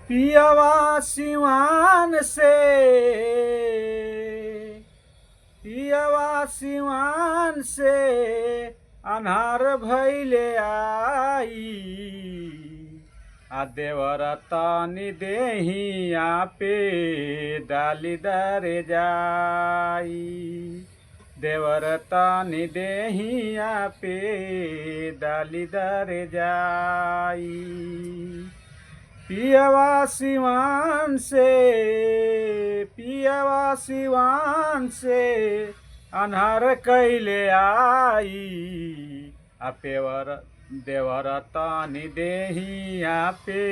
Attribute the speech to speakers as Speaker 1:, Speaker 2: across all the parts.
Speaker 1: पियवा सिवान से, पियवा सिवान से अन्हार भइले आई। आ देवर तनी देहिया पे डाली दरे जाई। देवर तनी देहिया पे डाली दरे जाई। पियवा सिवान से, पियवा सिवान से अन्हार कैले आई। आ पेवर देवर तनी देहिया पे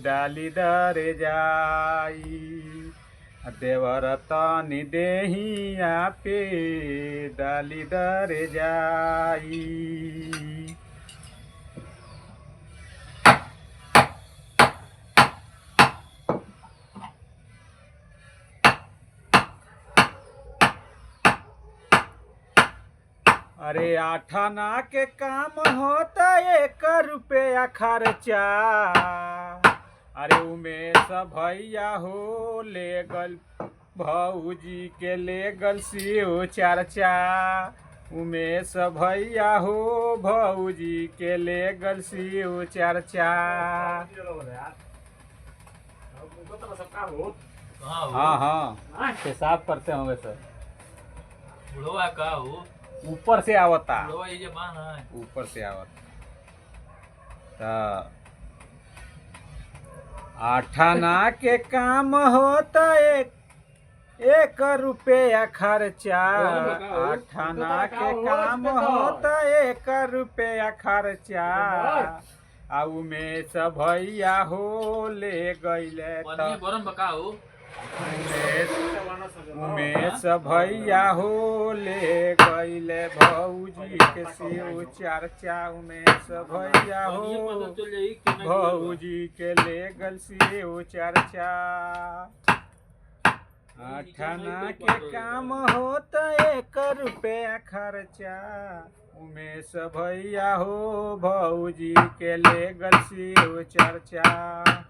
Speaker 1: डाली दरे जाई। देवर तनी देहिया पे डाली दरे जाई। अरे आठाना के काम होता 1 रुपया खर्चा। अरे उमेश भैया हो ले गल भौजी के ले गल शिव चर्चा। उमेश भैया हो भौजी के ले गल शिव चर्चा। हाँ हाँ पेशाब करते होंगे सर।
Speaker 2: का हो
Speaker 1: ऊपर से आवता,
Speaker 2: ऊपर
Speaker 1: से आवता। आठाना के काम होता 1 रुपया खर्चा। आठाना के काम होता 1 रुपया खर्चा। आ उमेश भैया हो ले गईले उमेश भैया हो ले गईले भौजी के शिव चर्चा। उमेश भैया हो भौजी के ले गल शिव चर्चा। आठाना के काम होता 1 रुपया खर्चा। उमेश भैया हो भौजी के ले गल शिव चर्चा।